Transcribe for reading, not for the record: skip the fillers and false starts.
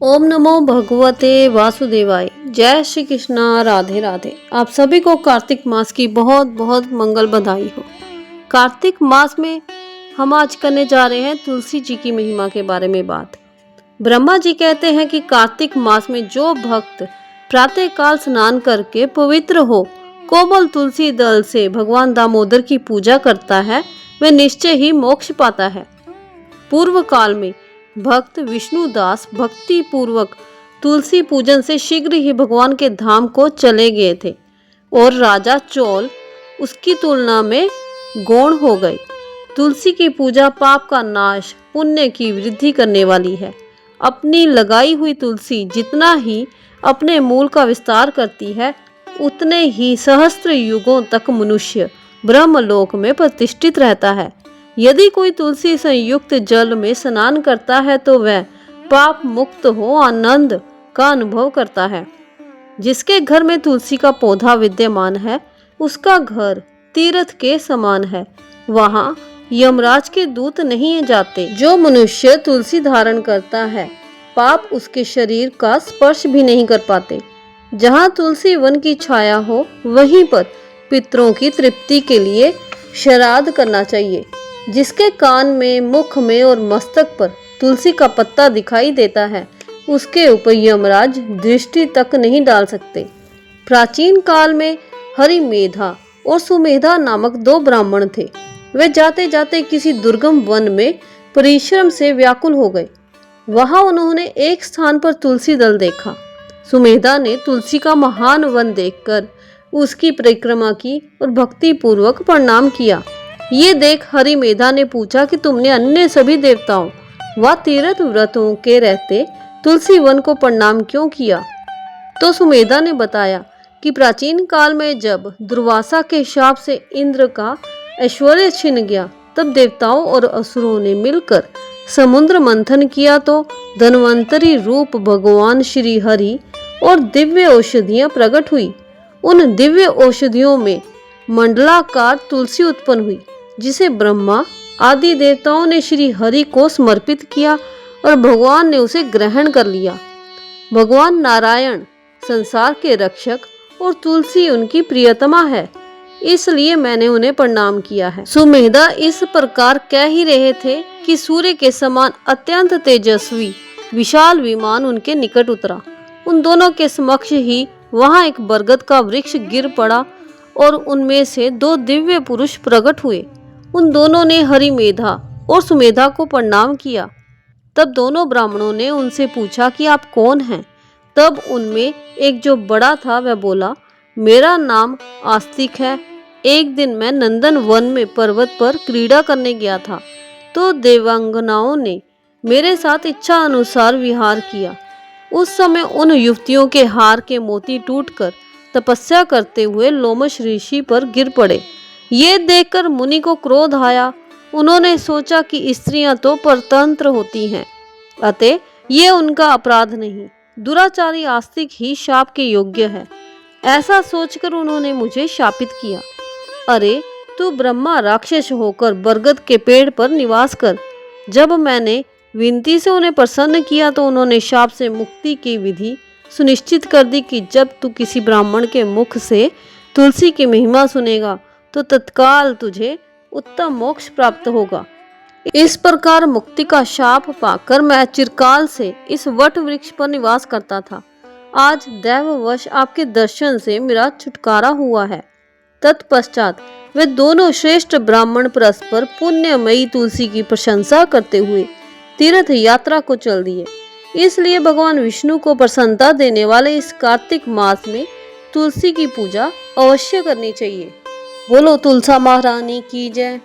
ओम नमो भगवते वासुदेवाय। जय श्री कृष्णा। राधे राधे। आप सभी को कार्तिक मास की बहुत बहुत मंगल बधाई हो। कार्तिक मास में हम आज करने जा रहे हैं तुलसी जी की महिमा के बारे में बात। ब्रह्मा जी कहते हैं कि कार्तिक मास में जो भक्त प्रातः काल स्नान करके पवित्र हो कोमल तुलसी दल से भगवान दामोदर की पूजा करता है वह निश्चय ही मोक्ष पाता है। पूर्व काल में भक्त विष्णुदास भक्ति पूर्वक तुलसी पूजन से शीघ्र ही भगवान के धाम को चले गए थे और राजा चोल उसकी तुलना में गौण हो गए। तुलसी की पूजा पाप का नाश पुण्य की वृद्धि करने वाली है। अपनी लगाई हुई तुलसी जितना ही अपने मूल का विस्तार करती है उतने ही सहस्त्र युगों तक मनुष्य ब्रह्मलोक में प्रतिष्ठित रहता है। यदि कोई तुलसी संयुक्त जल में स्नान करता है तो वह पाप मुक्त हो आनंद का अनुभव करता है। जिसके घर में तुलसी का पौधा विद्यमान है उसका घर तीर्थ के समान है, वहां यमराज के दूत नहीं जाते। जो मनुष्य तुलसी धारण करता है पाप उसके शरीर का स्पर्श भी नहीं कर पाते। जहाँ तुलसी वन की छाया हो वहीं पर पितरों की तृप्ति के लिए श्राद्ध करना चाहिए। जिसके कान में मुख में और मस्तक पर तुलसी का पत्ता दिखाई देता है उसके ऊपर यमराज दृष्टि तक नहीं डाल सकते। प्राचीन काल में हरिमेधा और सुमेधा नामक दो ब्राह्मण थे। वे जाते जाते किसी दुर्गम वन में परिश्रम से व्याकुल हो गए। वहां उन्होंने एक स्थान पर तुलसी दल देखा। सुमेधा ने तुलसी का महान वन देखकर उसकी परिक्रमा की और भक्ति पूर्वक प्रणाम किया। ये देख हरिमेधा ने पूछा कि तुमने अन्य सभी देवताओं व तीर्थ व्रतों के रहते तुलसी वन को प्रणाम क्यों किया? तो सुमेधा ने बताया कि प्राचीन काल में जब दुर्वासा के शाप से इंद्र का ऐश्वर्य छिन गया तब देवताओं और असुरों ने मिलकर समुद्र मंथन किया तो धन्वंतरी रूप भगवान श्री हरि और दिव्य औषधियां प्रकट हुई। उन दिव्य औषधियों में मंडलाकार तुलसी उत्पन्न हुई जिसे ब्रह्मा आदि देवताओं ने श्री हरि को समर्पित किया और भगवान ने उसे ग्रहण कर लिया। भगवान नारायण संसार के रक्षक और तुलसी उनकी प्रियतमा है, इसलिए मैंने उन्हें प्रणाम किया है। सुमेधा इस प्रकार कह ही रहे थे कि सूर्य के समान अत्यंत तेजस्वी विशाल विमान उनके निकट उतरा। उन दोनों के समक्ष ही वहां एक बरगद का वृक्ष गिर पड़ा और उनमें से दो दिव्य पुरुष प्रकट हुए। उन दोनों ने हरिमेधा और सुमेधा को प्रणाम किया। तब दोनों ब्राह्मणों ने उनसे पूछा कि आप कौन हैं? तब उनमें एक जो बड़ा था वह बोला, मेरा नाम आस्तिक है। एक दिन मैं नंदन वन में पर्वत पर क्रीड़ा करने गया था तो देवांगनाओं ने मेरे साथ इच्छा अनुसार विहार किया। उस समय उन युवतियों के हार के मोती टूटकर तपस्या करते हुए लोमश ऋषि पर गिर पड़े। ये देखकर मुनि को क्रोध आया। उन्होंने सोचा कि स्त्रियां तो परतंत्र होती हैं, अतः ये उनका अपराध नहीं, दुराचारी आस्तिक ही शाप के योग्य है। ऐसा सोचकर उन्होंने मुझे शापित किया। अरे तू ब्रह्मा राक्षस होकर बरगद के पेड़ पर निवास कर। जब मैंने विनती से उन्हें प्रसन्न किया तो उन्होंने शाप से मुक्ति की विधि सुनिश्चित कर दी कि जब तू किसी ब्राह्मण के मुख से तुलसी की महिमा सुनेगा तो तत्काल तुझे उत्तम मोक्ष प्राप्त होगा। इस प्रकार मुक्ति का शाप पाकर मैं चिरकाल से इस वट वृक्ष पर निवास करता था। आज दैववश आपके दर्शन से मेरा छुटकारा हुआ है। तत्पश्चात वे दोनों श्रेष्ठ ब्राह्मण परस्पर पुण्यमयी तुलसी की प्रशंसा करते हुए तीर्थ यात्रा को चल दिए। इसलिए भगवान विष्णु को प्रसन्नता देने वाले इस कार्तिक मास में तुलसी की पूजा अवश्य करनी चाहिए। बोलो तुलसा महारानी की जय।